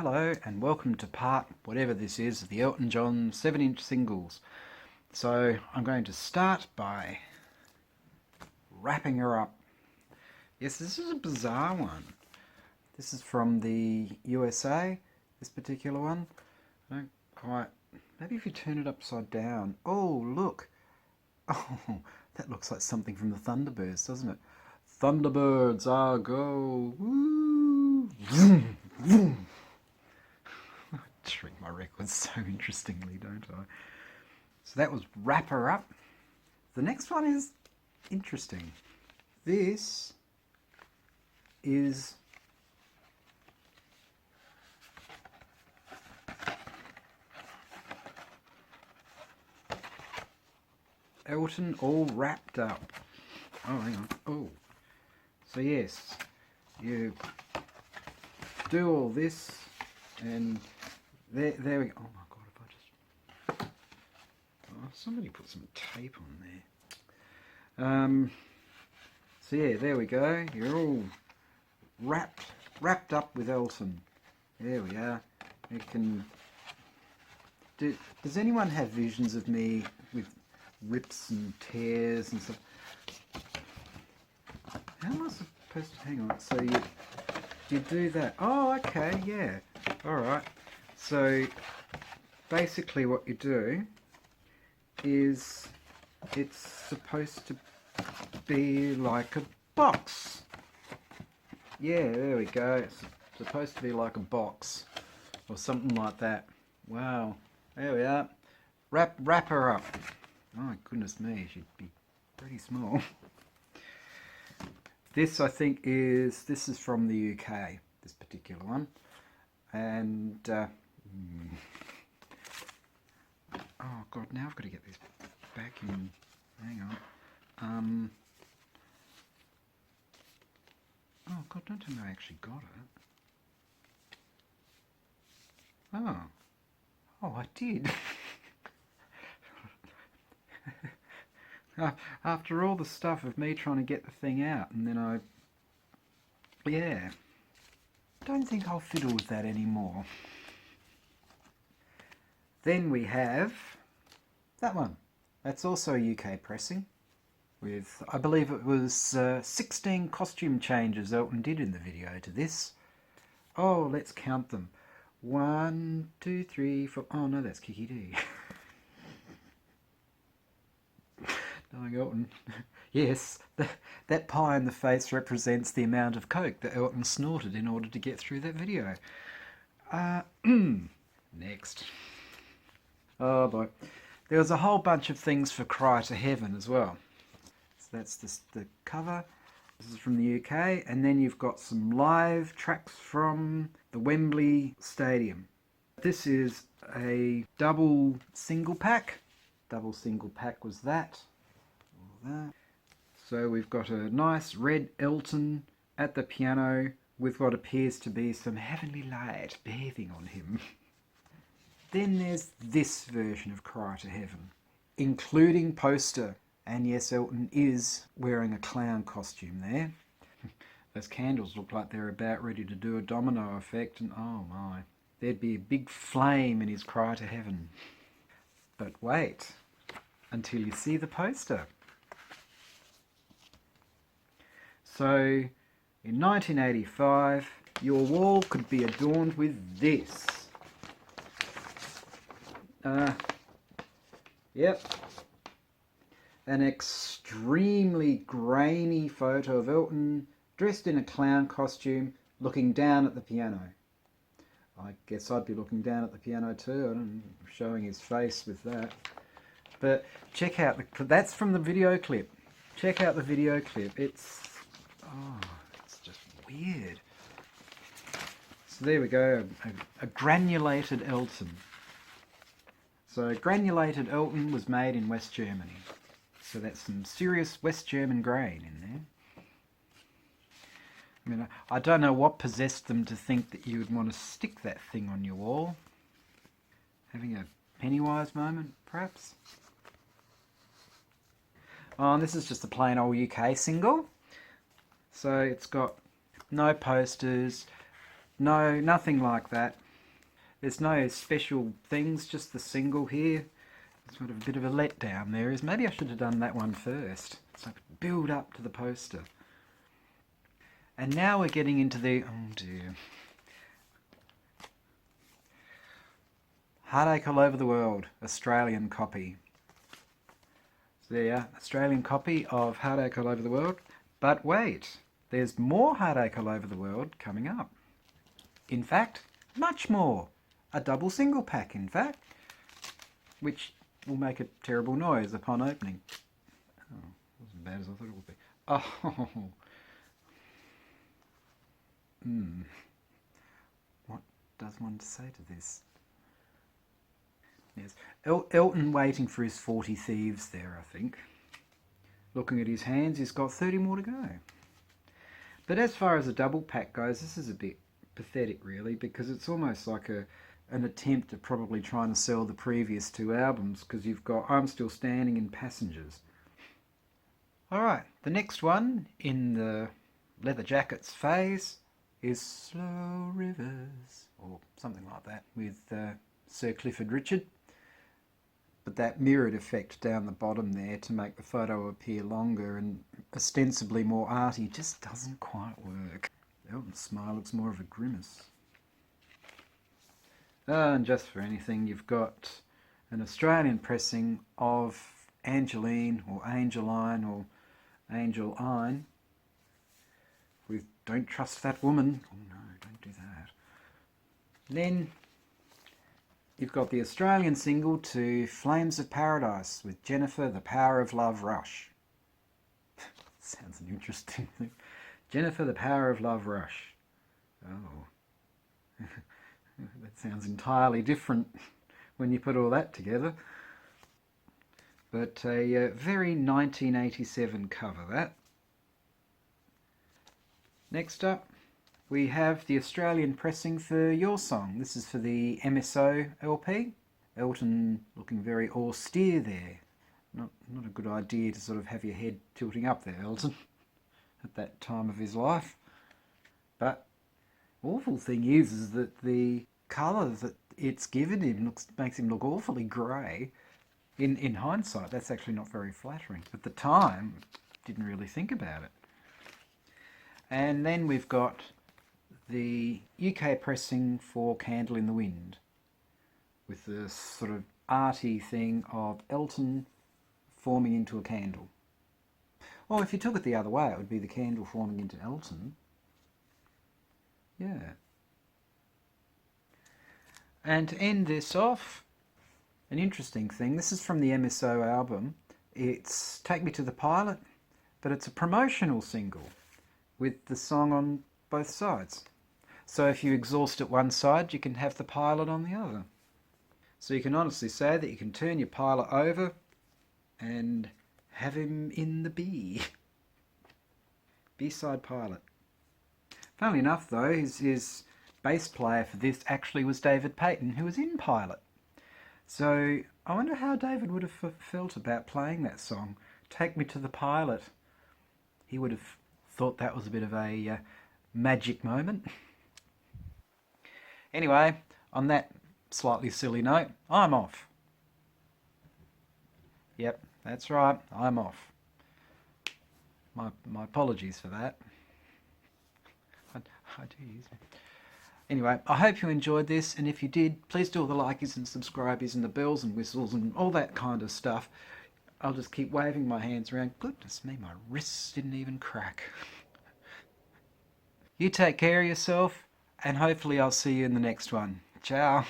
Hello and welcome to part whatever this is of the Elton John 7-inch singles. So I'm going to start by wrapping her up. Yes, this is a bizarre one. This is from the USA, this particular one. I don't quite... Maybe if you turn it upside down. Oh, look. Oh, that looks like something from the Thunderbirds, doesn't it? Thunderbirds, ah, go. Woo! Vroom, vroom. Treat my records so interestingly, don't I? So that was Wrap Her Up. The next one is interesting. This is Elton all wrapped up. Oh, hang on. Oh. So yes, you do all this and there we go. Oh my god, if I just... Oh, somebody put some tape on there. So yeah, there we go. You're all wrapped up with Elton. There we are. You can... Does anyone have visions of me with rips and tears and stuff? How am I supposed to... Hang on. So you do that. Oh, okay, yeah. Alright. So basically what you do is it's supposed to be like a box. Yeah, there we go. It's supposed to be like a box or something like that. Wow. There we are. Wrap her up. Oh goodness me, she'd be pretty small. This I think is from the UK, this particular one. And oh god, now I've got to get this back in. Hang on. Oh god, don't tell me I actually got it. Oh, I did. After all the stuff of me trying to get the thing out, and then yeah. Don't think I'll fiddle with that anymore. Then we have that one. That's also a UK pressing with, I believe it was 16 costume changes Elton did in the video to this. Oh, let's count them. 1, 2, 3, 4. Oh no, that's Kiki D. Knowing Elton. Yes, that pie in the face represents the amount of coke that Elton snorted in order to get through that video. Next. Oh boy. There was a whole bunch of things for Cry to Heaven as well. So that's the cover. This is from the UK. And then you've got some live tracks from the Wembley Stadium. This is a double single pack. Double single pack was that. That. So we've got a nice red Elton at the piano with what appears to be some heavenly light bathing on him. Then there's this version of Cry to Heaven, including poster. And yes, Elton is wearing a clown costume there. Those candles look like they're about ready to do a domino effect, and oh my, there'd be a big flame in his Cry to Heaven. But wait until you see the poster. So, in 1985, your wall could be adorned with this. Yep. An extremely grainy photo of Elton dressed in a clown costume looking down at the piano. I guess I'd be looking down at the piano too. I don't know, showing his face with that. But check out, that's from the video clip. Check out the video clip. It's just weird. So there we go, a granulated Elton. So granulated Elton was made in West Germany. So that's some serious West German grain in there. I mean, I don't know what possessed them to think that you would want to stick that thing on your wall. Having a Pennywise moment, perhaps? Oh, and this is just a plain old UK single. So it's got no posters, nothing like that. There's no special things, just the single here. Sort of a bit of a letdown there is. Maybe I should have done that one first, so I could build up to the poster. And now we're getting into the, oh dear, Heartache All Over the World, Australian copy. So there you are, Australian copy of Heartache All Over the World. But wait, there's more Heartache All Over the World coming up. In fact, much more. A double single pack, in fact, which will make a terrible noise upon opening. Oh, wasn't as bad as I thought it would be. Oh. What does one say to this? Yes, Elton waiting for his 40 thieves there, I think. Looking at his hands, he's got 30 more to go. But as far as a double pack goes, this is a bit pathetic, really, because it's almost like an attempt at probably trying to sell the previous two albums, because you've got I'm Still Standing and Passengers. Alright, the next one in the Leather Jackets phase is Slow Rivers, or something like that, with Sir Clifford Richard. But that mirrored effect down the bottom there to make the photo appear longer and ostensibly more arty just doesn't quite work. Elton's smile looks more of a grimace. And just for anything, you've got an Australian pressing of Angeline or Angeline or Angel Ein with Don't Trust That Woman. Oh no, don't do that. Then you've got the Australian single to Flames of Paradise with Jennifer, The Power of Love Rush. Sounds an interesting thing. Jennifer, The Power of Love Rush. Oh. That sounds entirely different when you put all that together. But a very 1987 cover, that. Next up, we have the Australian pressing for Your Song. This is for the MSO LP. Elton looking very austere there. Not a good idea to sort of have your head tilting up there, Elton, at that time of his life. But awful thing is that the colour that it's given him makes him look awfully grey. In hindsight, that's actually not very flattering. At the time, didn't really think about it. And then we've got the UK pressing for Candle in the Wind, with the sort of arty thing of Elton forming into a candle. Or if you took it the other way, it would be the candle forming into Elton. Yeah. And to end this off, an interesting thing. This is from the MSO album. It's Take Me to the Pilot, but it's a promotional single with the song on both sides. So if you exhaust at one side, you can have the pilot on the other. So you can honestly say that you can turn your pilot over and have him in the B. B-side pilot. Funnily enough though, his bass player for this actually was David Payton, who was in Pilot. So I wonder how David would have felt about playing that song, Take Me to the Pilot. He would have thought that was a bit of a magic moment. Anyway, on that slightly silly note, I'm off. Yep, that's right, I'm off. My apologies for that. I do use it. Anyway, I hope you enjoyed this, and if you did, please do all the likes and subscribers and the bells and whistles and all that kind of stuff. I'll just keep waving my hands around. Goodness me, my wrists didn't even crack. You take care of yourself, and hopefully I'll see you in the next one. Ciao.